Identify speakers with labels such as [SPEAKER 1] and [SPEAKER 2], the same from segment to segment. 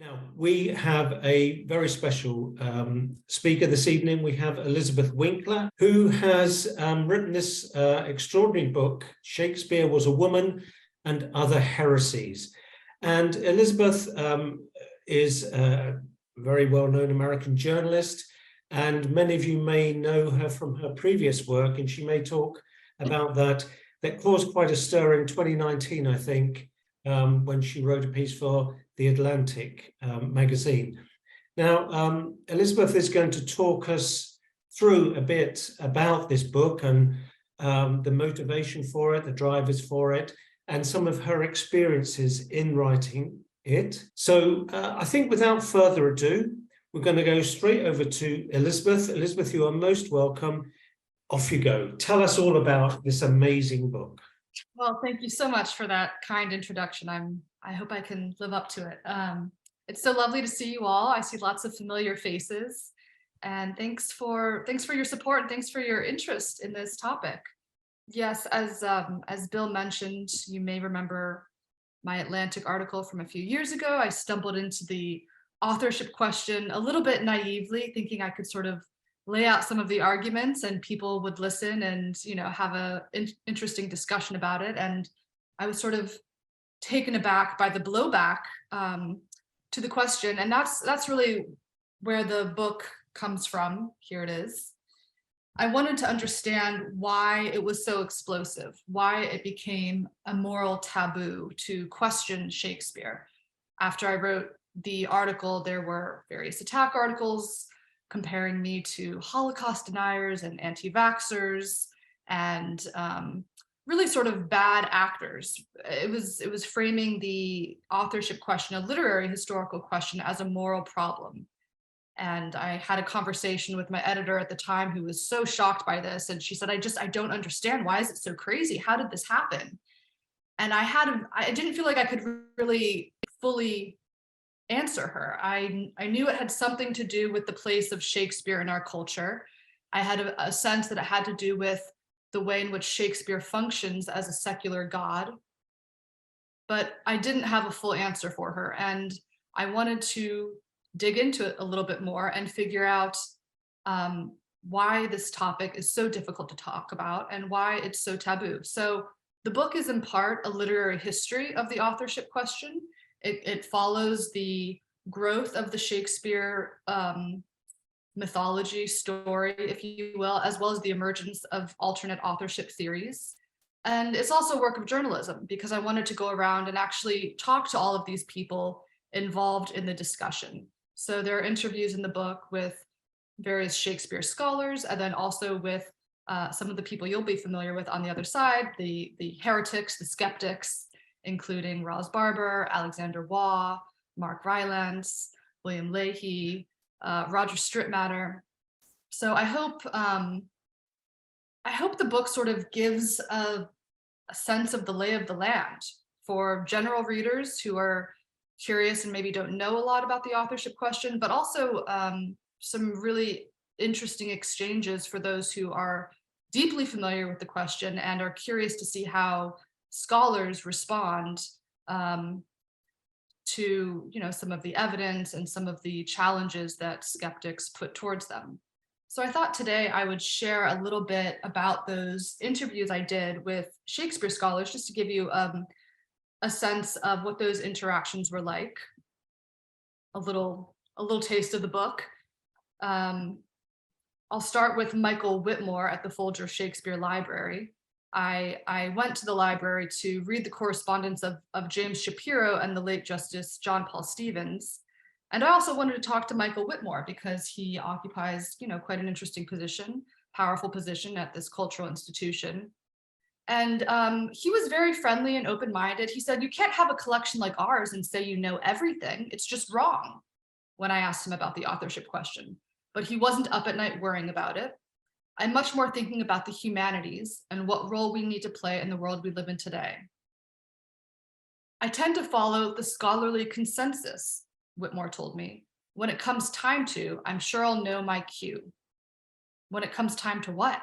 [SPEAKER 1] Now, we have a very special speaker this evening. We have Elizabeth Winkler, who has written this extraordinary book, Shakespeare Was a Woman and Other Heresies. And Elizabeth is a very well-known American journalist, and many of you may know her from her previous work, and she may talk about that. That caused quite a stir in 2019, I think, when she wrote a piece for The Atlantic magazine. Now, Elizabeth is going to talk us through a bit about this book and the motivation for it, the drivers for it, and some of her experiences in writing it. So I think without further ado, we're going to go straight over to Elizabeth. Elizabeth, you are most welcome. Off you go. Tell us all about this amazing book.
[SPEAKER 2] Well, thank you so much for that kind introduction. I hope I can live up to it. It's so lovely to see you all. I see lots of familiar faces, and thanks for your support and thanks for your interest in this topic. Yes, as Bill mentioned, you may remember my Atlantic article from a few years ago. I stumbled into the authorship question a little bit naively, thinking I could sort of lay out some of the arguments and people would listen and, you know, have a interesting discussion about it. And I was sort of taken aback by the blowback to the question. And that's really where the book comes from. Here it is. I wanted to understand why it was so explosive, why it became a moral taboo to question Shakespeare. After I wrote the article, there were various attack articles comparing me to Holocaust deniers and anti-vaxxers and really sort of bad actors. It was framing the authorship question, a literary historical question, as a moral problem. And I had a conversation with my editor at the time who was so shocked by this. And she said, I don't understand. Why is it so crazy? How did this happen? And I didn't feel like I could really fully answer her. I knew it had something to do with the place of Shakespeare in our culture. I had a sense that it had to do with the way in which Shakespeare functions as a secular god. But I didn't have a full answer for her. And I wanted to dig into it a little bit more and figure out why this topic is so difficult to talk about and why it's so taboo. So the book is in part a literary history of the authorship question. It follows the growth of the Shakespeare mythology story, if you will, as well as the emergence of alternate authorship theories. And it's also a work of journalism because I wanted to go around and actually talk to all of these people involved in the discussion. So there are interviews in the book with various Shakespeare scholars, and then also with some of the people you'll be familiar with on the other side, the heretics, the skeptics, including Roz Barber, Alexander Waugh, Mark Rylance, William Leahy, Roger Strittmatter. So I hope the book sort of gives a sense of the lay of the land for general readers who are curious and maybe don't know a lot about the authorship question, but also some really interesting exchanges for those who are deeply familiar with the question and are curious to see how scholars respond to, you know, some of the evidence and some of the challenges that skeptics put towards them. So I thought today I would share a little bit about those interviews I did with Shakespeare scholars, just to give you a sense of what those interactions were like. A little taste of the book. I'll start with Michael Whitmore at the Folger Shakespeare Library. I went to the library to read the correspondence of James Shapiro and the late Justice John Paul Stevens. And I also wanted to talk to Michael Whitmore because he occupies, you know, quite an interesting position, powerful position at this cultural institution. And he was very friendly and open-minded. He said, you can't have a collection like ours and say you know everything. It's just wrong, when I asked him about the authorship question. But he wasn't up at night worrying about it. I'm much more thinking about the humanities and what role we need to play in the world we live in today. I tend to follow the scholarly consensus, Whitmore told me. When it comes time to, I'm sure I'll know my cue. When it comes time to what?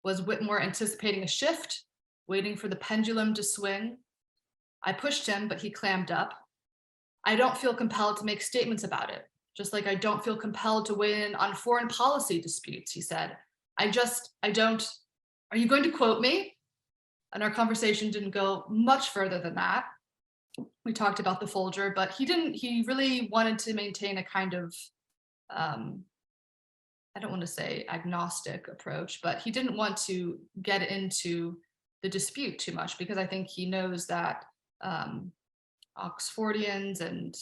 [SPEAKER 2] Was Whitmore anticipating a shift, waiting for the pendulum to swing? I pushed him, but he clammed up. I don't feel compelled to make statements about it, just like I don't feel compelled to weigh in on foreign policy disputes, he said. I don't, are you going to quote me? And our conversation didn't go much further than that. We talked about the Folger, but he really wanted to maintain a kind of, I don't want to say agnostic approach, but he didn't want to get into the dispute too much, because I think he knows that Oxfordians and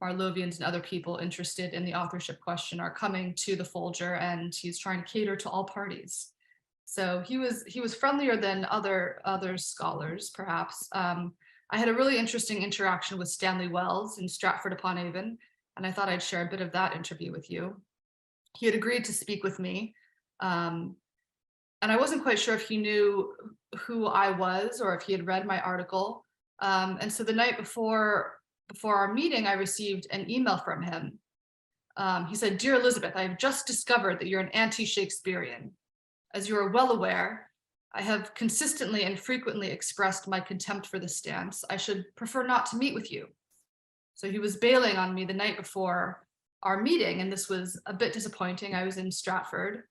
[SPEAKER 2] Marlovians and other people interested in the authorship question are coming to the Folger, and he's trying to cater to all parties. So he was friendlier than other scholars, perhaps. I had a really interesting interaction with Stanley Wells in Stratford-upon-Avon, and I thought I'd share a bit of that interview with you. He had agreed to speak with me, and I wasn't quite sure if he knew who I was or if he had read my article. And so the night before our meeting, I received an email from him. He said, "Dear Elizabeth, I have just discovered that you're an anti-Shakespearean. As you are well aware, I have consistently and frequently expressed my contempt for this stance. I should prefer not to meet with you." So he was bailing on me the night before our meeting, and this was a bit disappointing. I was in Stratford.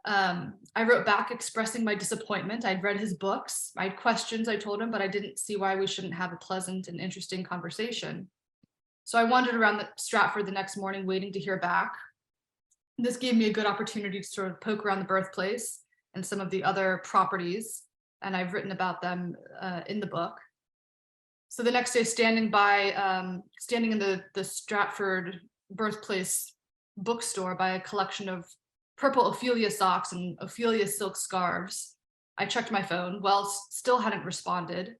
[SPEAKER 2] I wrote back expressing my disappointment. I'd read his books. I had questions, I told him, but I didn't see why we shouldn't have a pleasant and interesting conversation. So I wandered around Stratford the next morning waiting to hear back. This gave me a good opportunity to sort of poke around the birthplace and some of the other properties, and I've written about them in the book. So the next day, standing in the Stratford birthplace bookstore by a collection of purple Ophelia socks and Ophelia silk scarves, I checked my phone. Wells still hadn't responded,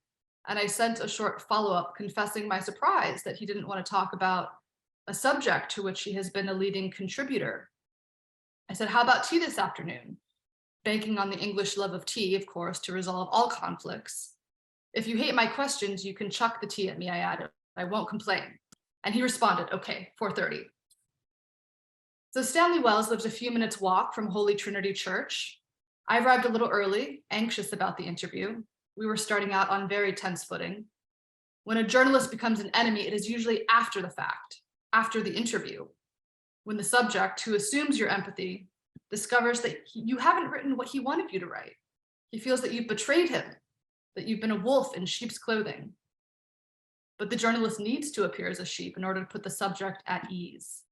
[SPEAKER 2] and I sent a short follow-up confessing my surprise that he didn't want to talk about a subject to which he has been a leading contributor. I said, "How about tea this afternoon?" Banking on the English love of tea, of course, to resolve all conflicts. "If you hate my questions, you can chuck the tea at me," I added. "I won't complain." And he responded, "Okay, 4:30. So Stanley Wells lives a few minutes walk from Holy Trinity Church. I arrived a little early, anxious about the interview. We were starting out on very tense footing. When a journalist becomes an enemy, it is usually after the fact, after the interview, when the subject, who assumes your empathy, discovers that you haven't written what he wanted you to write. He feels that you've betrayed him, that you've been a wolf in sheep's clothing. But the journalist needs to appear as a sheep in order to put the subject at ease.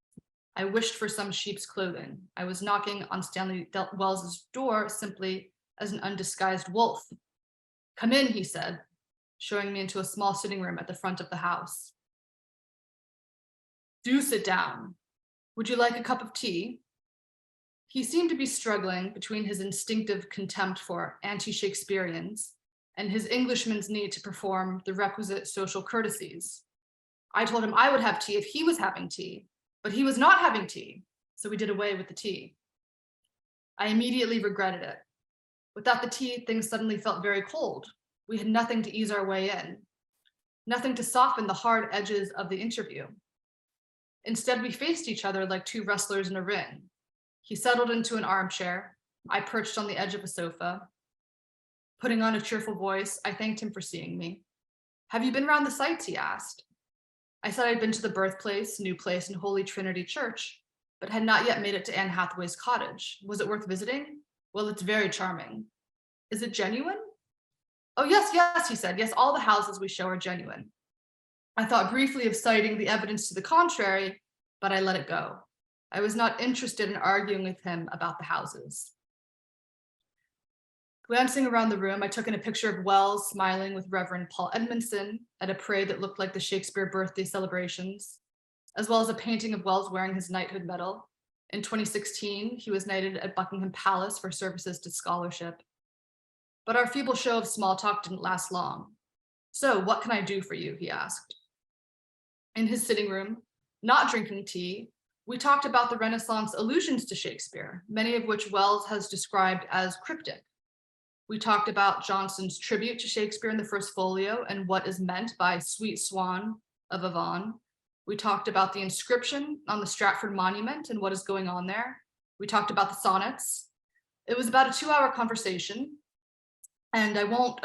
[SPEAKER 2] I wished for some sheep's clothing. I was knocking on Stanley Wells's door simply as an undisguised wolf. "Come in," he said, showing me into a small sitting room at the front of the house. "Do sit down. Would you like a cup of tea?" He seemed to be struggling between his instinctive contempt for anti-Shakespeareans and his Englishman's need to perform the requisite social courtesies. I told him I would have tea if he was having tea, but he was not having tea, so we did away with the tea. I immediately regretted it. Without the tea, things suddenly felt very cold. We had nothing to ease our way in, nothing to soften the hard edges of the interview. Instead, we faced each other like two wrestlers in a ring. He settled into an armchair. I perched on the edge of a sofa. Putting on a cheerful voice, I thanked him for seeing me. "Have you been round the sites?" he asked. I said I'd been to the birthplace, new place, and Holy Trinity Church, but had not yet made it to Anne Hathaway's cottage. Was it worth visiting? Well, it's very charming. Is it genuine? Oh, yes, he said. Yes, all the houses we show are genuine. I thought briefly of citing the evidence to the contrary, but I let it go. I was not interested in arguing with him about the houses. Glancing around the room, I took in a picture of Wells smiling with Reverend Paul Edmondson at a parade that looked like the Shakespeare birthday celebrations, as well as a painting of Wells wearing his knighthood medal. In 2016, he was knighted at Buckingham Palace for services to scholarship. But our feeble show of small talk didn't last long. "So, what can I do for you?" he asked. In his sitting room, not drinking tea, we talked about the Renaissance allusions to Shakespeare, many of which Wells has described as cryptic. We talked about Johnson's tribute to Shakespeare in the first folio and what is meant by "Sweet Swan of Avon." We talked about the inscription on the Stratford Monument and what is going on there. We talked about the sonnets. It was about a 2-hour conversation. And I won't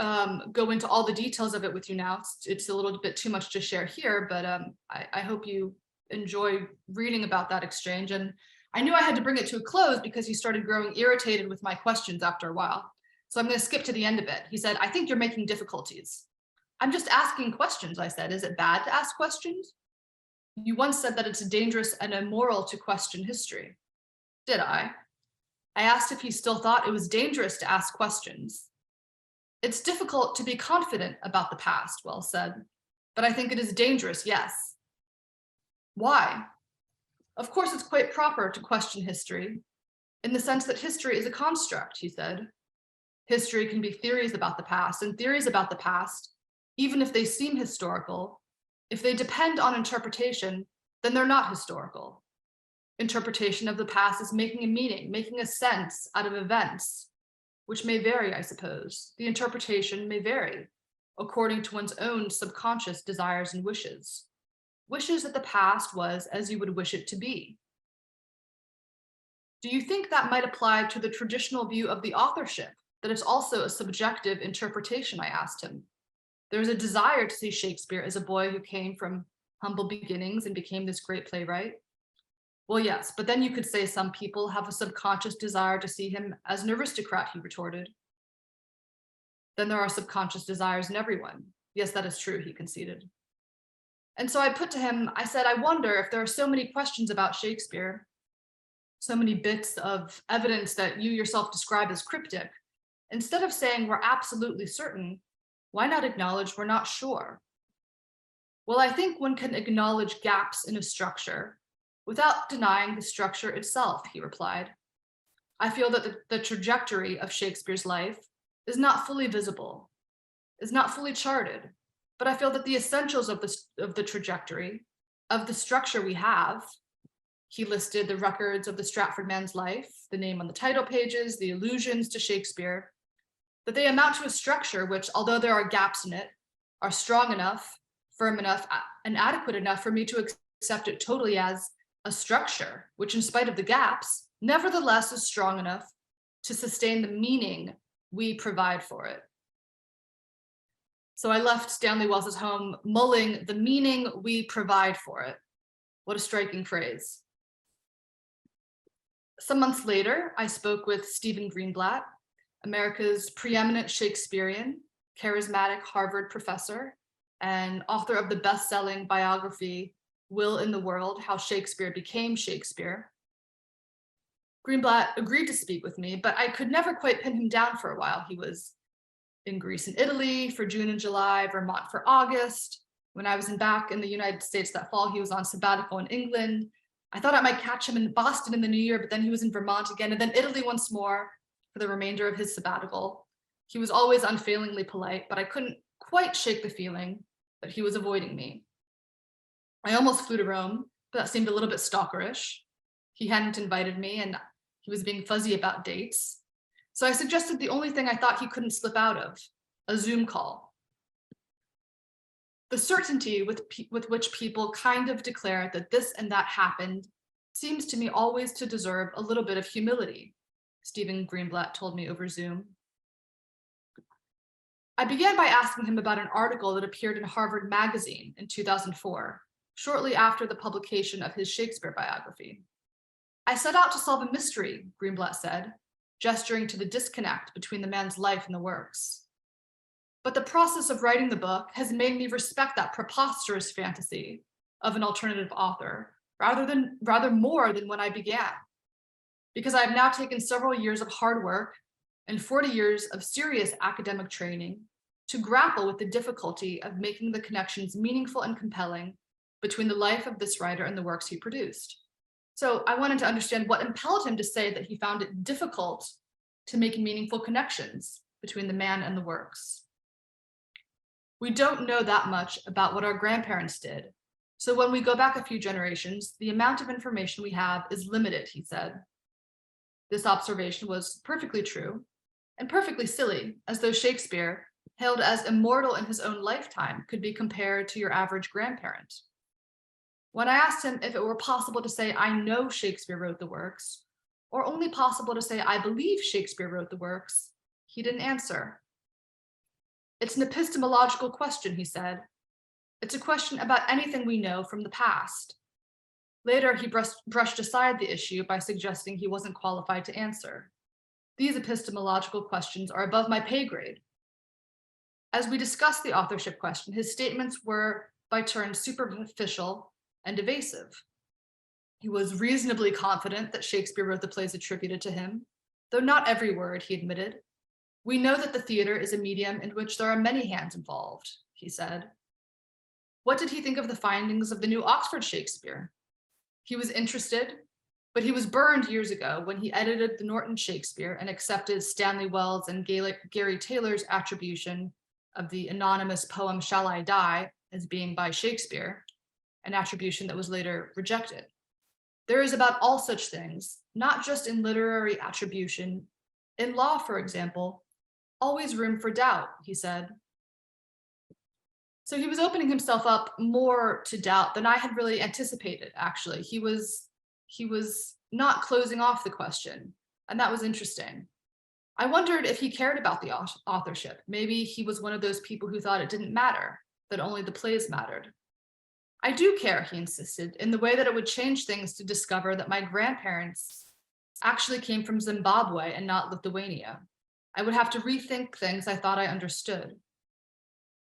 [SPEAKER 2] go into all the details of it with you now. It's a little bit too much to share here, but I hope you enjoy reading about that exchange. And I knew I had to bring it to a close because he started growing irritated with my questions after a while. So I'm going to skip to the end of it. He said, "I think you're making difficulties." "I'm just asking questions," I said. "Is it bad to ask questions? You once said that it's dangerous and immoral to question history." "Did I?" I asked if he still thought it was dangerous to ask questions. "It's difficult to be confident about the past," Wells said, "but I think it is dangerous, yes." "Why?" "Of course, it's quite proper to question history, in the sense that history is a construct," he said. "History can be theories about the past, and theories about the past, even if they seem historical, if they depend on interpretation, then they're not historical. Interpretation of the past is making a meaning, making a sense out of events, which may vary, I suppose. The interpretation may vary according to one's own subconscious desires and wishes. Wishes that the past was as you would wish it to be. Do you think that might apply to the traditional view of the authorship, that it's also a subjective interpretation?" I asked him. "There's a desire to see Shakespeare as a boy who came from humble beginnings and became this great playwright." "Well, yes, but then you could say some people have a subconscious desire to see him as an aristocrat," he retorted. "Then there are subconscious desires in everyone." "Yes, that is true," he conceded. And so I put to him, I said, "I wonder if there are so many questions about Shakespeare, so many bits of evidence that you yourself describe as cryptic, instead of saying we're absolutely certain, why not acknowledge we're not sure?" "Well, I think one can acknowledge gaps in a structure without denying the structure itself," he replied. "I feel that the trajectory of Shakespeare's life is not fully visible, is not fully charted, but I feel that the essentials of the trajectory, of the structure we have," he listed the records of the Stratford man's life, the name on the title pages, the allusions to Shakespeare, "that they amount to a structure which, although there are gaps in it, are strong enough, firm enough, and adequate enough for me to accept it totally as a structure, which, in spite of the gaps, nevertheless is strong enough to sustain the meaning we provide for it." So I left Stanley Wells's home mulling the meaning we provide for it. What a striking phrase. Some months later, I spoke with Stephen Greenblatt, America's preeminent Shakespearean, charismatic Harvard professor, and author of the best-selling biography, Will in the World: How Shakespeare Became Shakespeare. Greenblatt agreed to speak with me, but I could never quite pin him down for a while. He was in Greece and Italy for June and July, Vermont for August. When I was back in the United States that fall, he was on sabbatical in England. I thought I might catch him in Boston in the new year, but then he was in Vermont again, and then Italy once more for the remainder of his sabbatical. He was always unfailingly polite, but I couldn't quite shake the feeling that he was avoiding me. I almost flew to Rome, but that seemed a little bit stalkerish. He hadn't invited me, and he was being fuzzy about dates. So I suggested the only thing I thought he couldn't slip out of, a Zoom call. The certainty with which people kind of declare that this and that happened seems to me always to deserve a little bit of humility, Stephen Greenblatt told me over Zoom. I began by asking him about an article that appeared in Harvard Magazine in 2004, shortly after the publication of his Shakespeare biography. "I set out to solve a mystery," Greenblatt said, gesturing to the disconnect between the man's life and the works. "But the process of writing the book has made me respect that preposterous fantasy of an alternative author rather more than when I began, because I have now taken several years of hard work and 40 years of serious academic training to grapple with the difficulty of making the connections meaningful and compelling between the life of this writer and the works he produced. So I wanted to understand what impelled him to say that he found it difficult to make meaningful connections between the man and the works. We don't know that much about what our grandparents did. So when we go back a few generations, the amount of information we have is limited," he said. This observation was perfectly true and perfectly silly, as though Shakespeare, hailed as immortal in his own lifetime, could be compared to your average grandparent. When I asked him if it were possible to say, "I know Shakespeare wrote the works," or only possible to say, "I believe Shakespeare wrote the works," he didn't answer. It's an epistemological question, he said. It's a question about anything we know from the past. Later, he brushed aside the issue by suggesting he wasn't qualified to answer. These epistemological questions are above my pay grade. As we discussed the authorship question, his statements were by turns superficial and evasive. He was reasonably confident that Shakespeare wrote the plays attributed to him, though not every word, he admitted. We know that the theater is a medium in which there are many hands involved, he said. What did he think of the findings of the new Oxford Shakespeare? He was interested, but he was burned years ago when he edited the Norton Shakespeare and accepted Stanley Wells and Gary Taylor's attribution of the anonymous poem Shall I Die as being by Shakespeare, an attribution that was later rejected. There is about all such things, not just in literary attribution, in law, for example, always room for doubt, he said. So he was opening himself up more to doubt than I had really anticipated, actually. He was not closing off the question, and that was interesting. I wondered if he cared about the authorship. Maybe he was one of those people who thought it didn't matter, that only the plays mattered. I do care, he insisted, in the way that it would change things to discover that my grandparents actually came from Zimbabwe and not Lithuania. I would have to rethink things I thought I understood.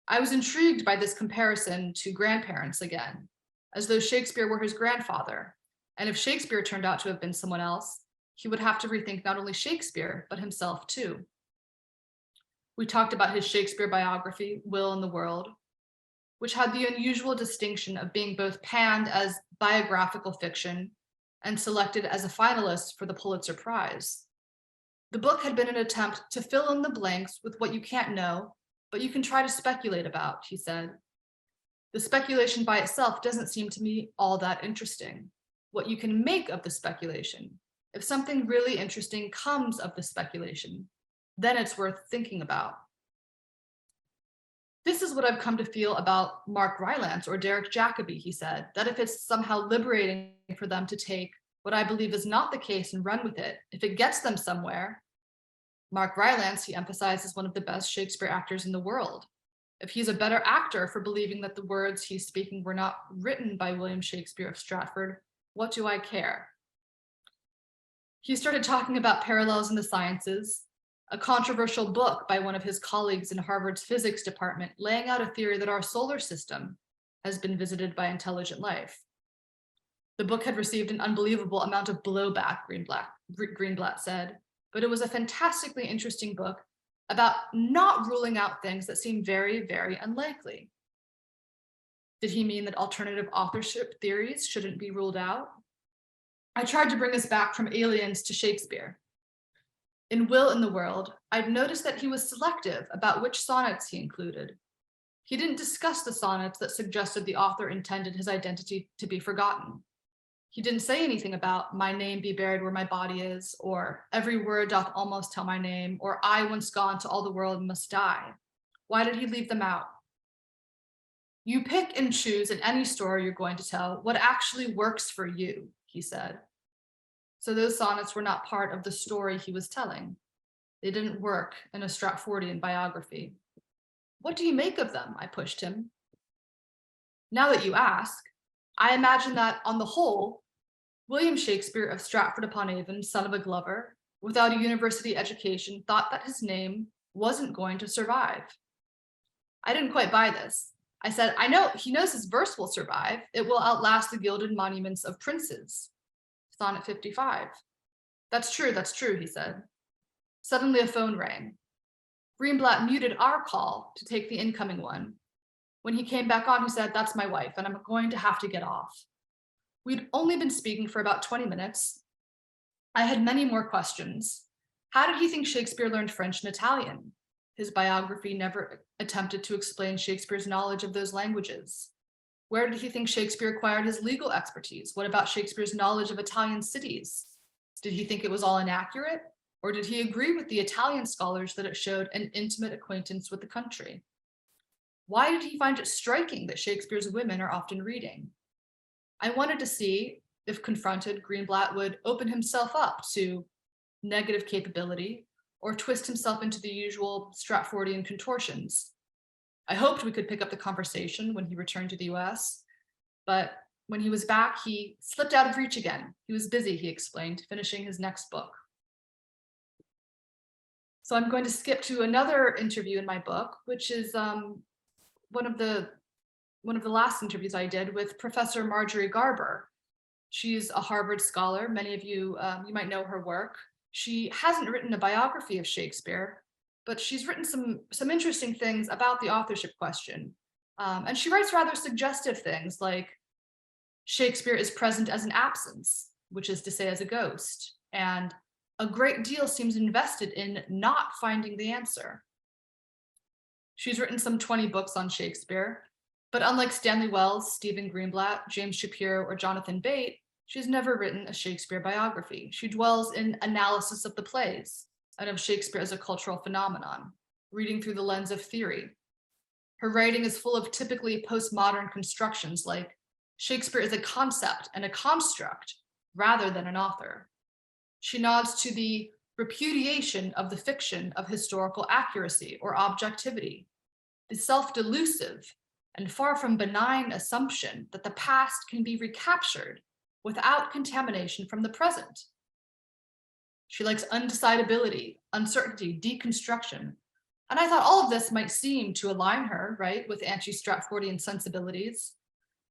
[SPEAKER 2] I was intrigued by this comparison to grandparents again, as though Shakespeare were his grandfather. And if Shakespeare turned out to have been someone else, he would have to rethink not only Shakespeare, but himself too. We talked about his Shakespeare biography, Will and the World, which had the unusual distinction of being both panned as biographical fiction and selected as a finalist for the Pulitzer Prize. The book had been an attempt to fill in the blanks with what you can't know, but you can try to speculate about, he said. The speculation by itself doesn't seem to me all that interesting. What you can make of the speculation. If something really interesting comes of the speculation, then it's worth thinking about. This is what I've come to feel about Mark Rylance or Derek Jacobi, he said, that if it's somehow liberating for them to take what I believe is not the case and run with it, if it gets them somewhere. Mark Rylance, he emphasized, is one of the best Shakespeare actors in the world. If he's a better actor for believing that the words he's speaking were not written by William Shakespeare of Stratford, what do I care? He started talking about parallels in the sciences, a controversial book by one of his colleagues in Harvard's physics department laying out a theory that our solar system has been visited by intelligent life. The book had received an unbelievable amount of blowback, Greenblatt said, but it was a fantastically interesting book about not ruling out things that seem very, very unlikely. Did he mean that alternative authorship theories shouldn't be ruled out? I tried to bring us back from aliens to Shakespeare. In Will and the World, I'd noticed that he was selective about which sonnets he included. He didn't discuss the sonnets that suggested the author intended his identity to be forgotten. He didn't say anything about my name be buried where my body is, or every word doth almost tell my name, or I once gone to all the world must die. Why did he leave them out? You pick and choose in any story you're going to tell what actually works for you, he said. So those sonnets were not part of the story he was telling. They didn't work in a Stratfordian biography. What do you make of them? I pushed him. Now that you ask, I imagine that, on the whole, William Shakespeare of Stratford-upon-Avon, son of a glover, without a university education, thought that his name wasn't going to survive. I didn't quite buy this. I said, I know, he knows his verse will survive. It will outlast the gilded monuments of princes. Sonnet 55. That's true, he said. Suddenly a phone rang. Greenblatt muted our call to take the incoming one. When he came back on, he said, that's my wife, and I'm going to have to get off. We'd only been speaking for about 20 minutes. I had many more questions. How did he think Shakespeare learned French and Italian? His biography never attempted to explain Shakespeare's knowledge of those languages. Where did he think Shakespeare acquired his legal expertise? What about Shakespeare's knowledge of Italian cities? Did he think it was all inaccurate? Or did he agree with the Italian scholars that it showed an intimate acquaintance with the country? Why did he find it striking that Shakespeare's women are often reading? I wanted to see, if confronted, Greenblatt would open himself up to negative capability or twist himself into the usual Stratfordian contortions, I hoped we could pick up the conversation when he returned to the US, but when he was back, he slipped out of reach again. He was busy, he explained, finishing his next book. So I'm going to skip to another interview in my book, which is one of the last interviews I did with Professor Marjorie Garber. She's a Harvard scholar. Many of you, you might know her work. She hasn't written a biography of Shakespeare, but she's written some interesting things about the authorship question. And she writes rather suggestive things like Shakespeare is present as an absence, which is to say as a ghost, and a great deal seems invested in not finding the answer. She's written some 20 books on Shakespeare, but unlike Stanley Wells, Stephen Greenblatt, James Shapiro, or Jonathan Bate, she's never written a Shakespeare biography. She dwells in analysis of the plays and of Shakespeare as a cultural phenomenon, reading through the lens of theory. Her writing is full of typically postmodern constructions like Shakespeare is a concept and a construct rather than an author. She nods to the repudiation of the fiction of historical accuracy or objectivity, the self-delusive and far from benign assumption that the past can be recaptured without contamination from the present. She likes undecidability, uncertainty, deconstruction. And I thought all of this might seem to align her, right, with anti-Stratfordian sensibilities.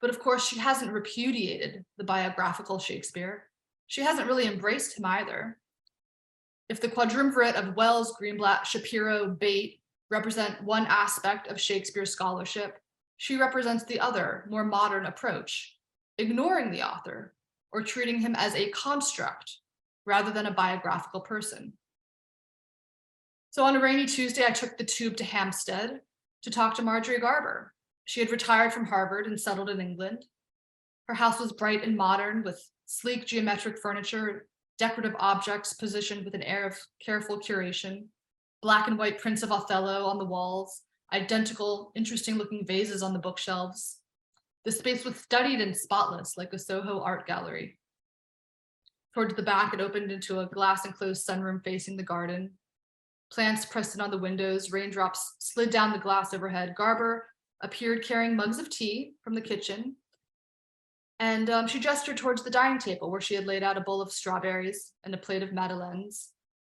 [SPEAKER 2] But of course, she hasn't repudiated the biographical Shakespeare. She hasn't really embraced him either. If the quadrumvirate of Wells, Greenblatt, Shapiro, Bate represent one aspect of Shakespeare scholarship, she represents the other, more modern approach, ignoring the author or treating him as a construct rather than a biographical person. So on a rainy Tuesday, I took the tube to Hampstead to talk to Marjorie Garber. She had retired from Harvard and settled in England. Her house was bright and modern with sleek geometric furniture, decorative objects positioned with an air of careful curation, black and white prints of Othello on the walls, identical, interesting looking vases on the bookshelves. The space was studied and spotless like a Soho art gallery. Towards the back, it opened into a glass enclosed sunroom facing the garden. Plants pressed in on the windows, raindrops slid down the glass overhead. Garber appeared carrying mugs of tea from the kitchen. And she gestured towards the dining table where she had laid out a bowl of strawberries and a plate of madeleines.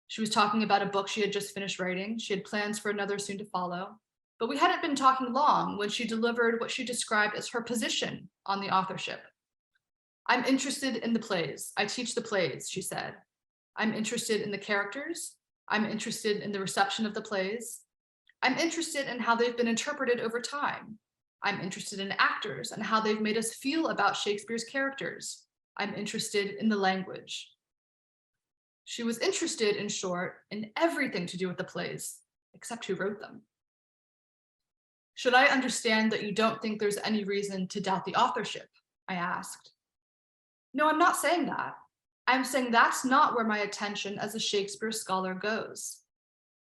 [SPEAKER 2] She was talking about a book she had just finished writing. She had plans for another soon to follow. But we hadn't been talking long when she delivered what she described as her position on the authorship. I'm interested in the plays. I teach the plays, she said. I'm interested in the characters. I'm interested in the reception of the plays. I'm interested in how they've been interpreted over time. I'm interested in actors and how they've made us feel about Shakespeare's characters. I'm interested in the language. She was interested, in short, in everything to do with the plays, except who wrote them. Should I understand that you don't think there's any reason to doubt the authorship? I asked. No, I'm not saying that. I'm saying that's not where my attention as a Shakespeare scholar goes.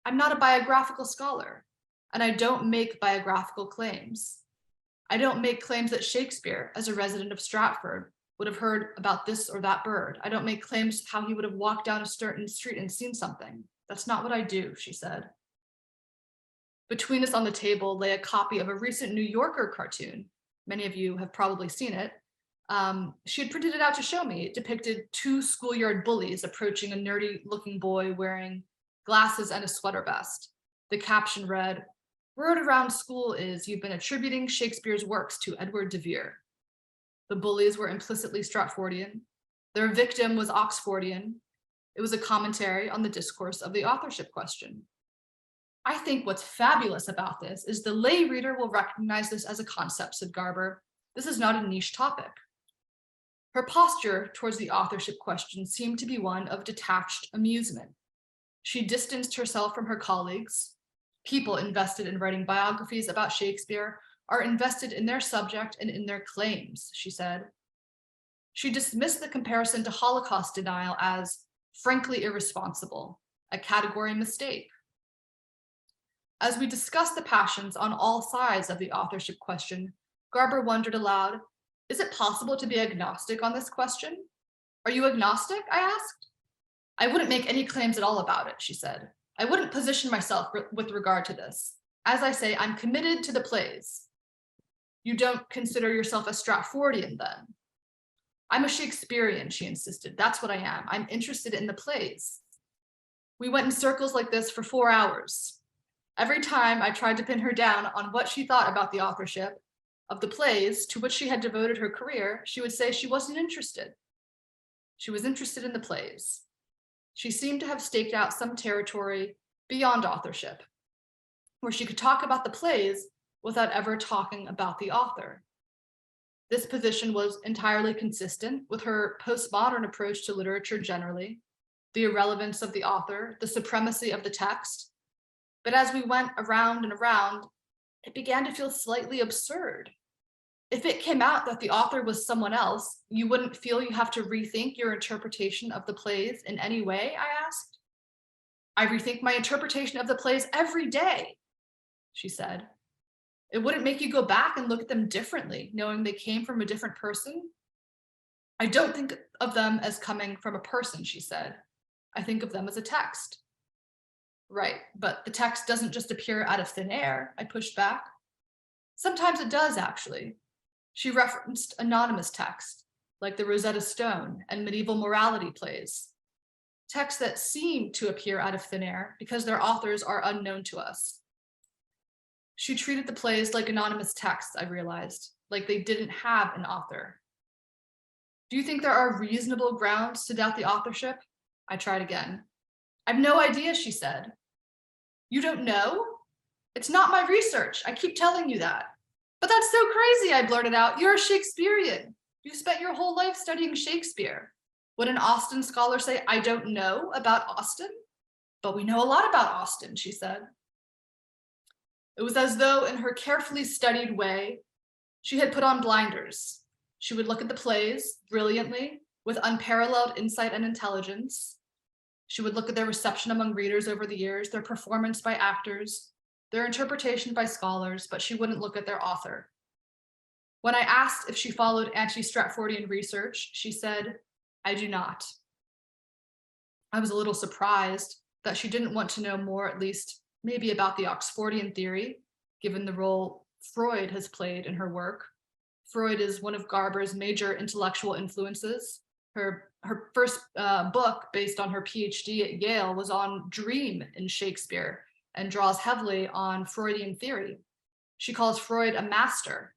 [SPEAKER 2] I'm not a biographical scholar, and I don't make biographical claims. I don't make claims that Shakespeare, as a resident of Stratford, would have heard about this or that bird. I don't make claims how he would have walked down a certain street and seen something. That's not what I do, she said. Between us on the table lay a copy of a recent New Yorker cartoon. Many of you have probably seen it. She had printed it out to show me. It depicted two schoolyard bullies approaching a nerdy-looking boy wearing glasses and a sweater vest. The caption read, "Word around school is you've been attributing Shakespeare's works to Edward de Vere." The bullies were implicitly Stratfordian. Their victim was Oxfordian. It was a commentary on the discourse of the authorship question. I think what's fabulous about this is the lay reader will recognize this as a concept, said Garber. This is not a niche topic. Her posture towards the authorship question seemed to be one of detached amusement. She distanced herself from her colleagues. People invested in writing biographies about Shakespeare are invested in their subject and in their claims, she said. She dismissed the comparison to Holocaust denial as frankly irresponsible, a category mistake. As we discussed the passions on all sides of the authorship question, Garber wondered aloud, is it possible to be agnostic on this question? Are you agnostic? I asked. I wouldn't make any claims at all about it, she said. I wouldn't position myself with regard to this. As I say, I'm committed to the plays. You don't consider yourself a Stratfordian then? I'm a Shakespearean, she insisted. That's what I am. I'm interested in the plays. We went in circles like this for 4 hours. Every time I tried to pin her down on what she thought about the authorship of the plays to which she had devoted her career, she would say she wasn't interested. She was interested in the plays. She seemed to have staked out some territory beyond authorship, where she could talk about the plays without ever talking about the author. This position was entirely consistent with her postmodern approach to literature generally, the irrelevance of the author, the supremacy of the text. But as we went around and around, it began to feel slightly absurd. If it came out that the author was someone else, you wouldn't feel you have to rethink your interpretation of the plays in any way, I asked. I rethink my interpretation of the plays every day, she said. It wouldn't make you go back and look at them differently, knowing they came from a different person? I don't think of them as coming from a person, she said. I think of them as a text. Right, but the text doesn't just appear out of thin air, I pushed back. Sometimes it does, actually. She referenced anonymous text, like the Rosetta Stone and medieval morality plays. Texts that seem to appear out of thin air because their authors are unknown to us. She treated the plays like anonymous texts, I realized, like they didn't have an author. Do you think there are reasonable grounds to doubt the authorship? I tried again. I've no idea, she said. You don't know? It's not my research. I keep telling you that. But that's so crazy, I blurted out. You're a Shakespearean. You spent your whole life studying Shakespeare. Would an Austen scholar say, I don't know about Austen? But we know a lot about Austen, she said. It was as though in her carefully studied way, she had put on blinders. She would look at the plays brilliantly, with unparalleled insight and intelligence. She would look at their reception among readers over the years, their performance by actors, their interpretation by scholars, but she wouldn't look at their author. When I asked if she followed anti-Stratfordian research, she said, I do not. I was a little surprised that she didn't want to know more, at least maybe about the Oxfordian theory, given the role Freud has played in her work. Freud is one of Garber's major intellectual influences. Her first book, based on her PhD at Yale, was on dream in Shakespeare and draws heavily on Freudian theory. She calls Freud a master.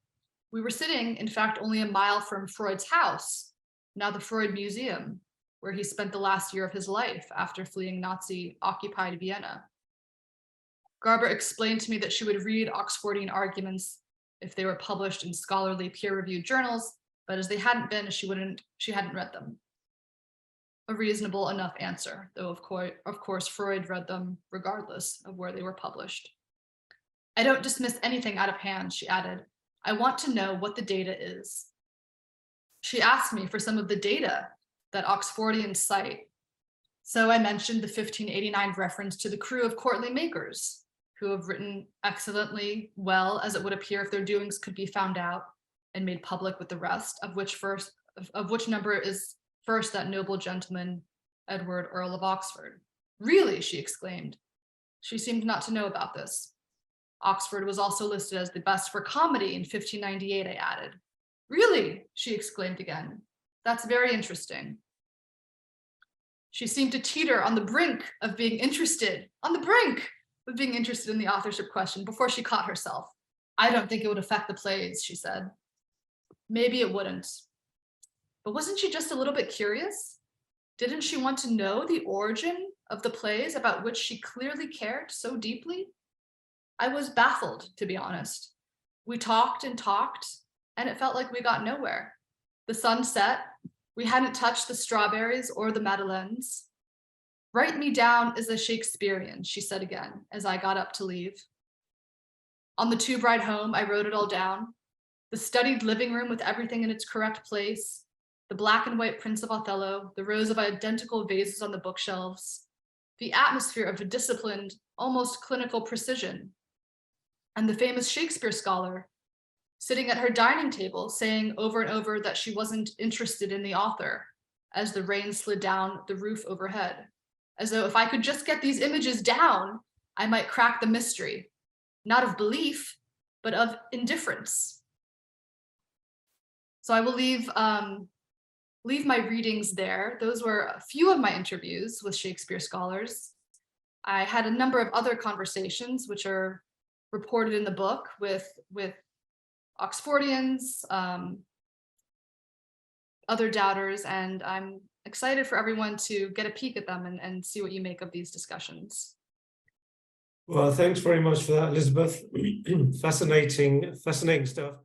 [SPEAKER 2] We were sitting, in fact, only a mile from Freud's house, now the Freud Museum, where he spent the last year of his life after fleeing Nazi-occupied Vienna. Garber explained to me that she would read Oxfordian arguments if they were published in scholarly peer-reviewed journals, but as they hadn't been, she hadn't read them. A reasonable enough answer, though of course Freud read them regardless of where they were published. I don't dismiss anything out of hand, she added. I want to know what the data is. She asked me for some of the data that Oxfordians cite. So I mentioned the 1589 reference to the crew of courtly makers, who have written excellently well, as it would appear if their doings could be found out and made public with the rest, of which number is first that noble gentleman, Edward, Earl of Oxford. Really, she exclaimed. She seemed not to know about this. Oxford was also listed as the best for comedy in 1598, I added. Really, she exclaimed again. That's very interesting. She seemed to teeter on the brink of being interested, in the authorship question before she caught herself. I don't think it would affect the plays, she said. Maybe it wouldn't. But wasn't she just a little bit curious? Didn't she want to know the origin of the plays about which she clearly cared so deeply? I was baffled, to be honest. We talked and talked, and it felt like we got nowhere. The sun set. We hadn't touched the strawberries or the madeleines. Write me down as a Shakespearean, she said again, as I got up to leave. On the tube ride home, I wrote it all down. The studied living room with everything in its correct place, the black and white prints of Othello, the rows of identical vases on the bookshelves, the atmosphere of a disciplined, almost clinical precision, and the famous Shakespeare scholar sitting at her dining table saying over and over that she wasn't interested in the author as the rain slid down the roof overhead, as though if I could just get these images down, I might crack the mystery. not of belief, but of indifference. So I will leave my readings there. Those were a few of my interviews with Shakespeare scholars. I had a number of other conversations, which are reported in the book with Oxfordians, other doubters, and I'm excited for everyone to get a peek at them and see what you make of these discussions.
[SPEAKER 1] Well, thanks very much for that, Elizabeth. Fascinating stuff.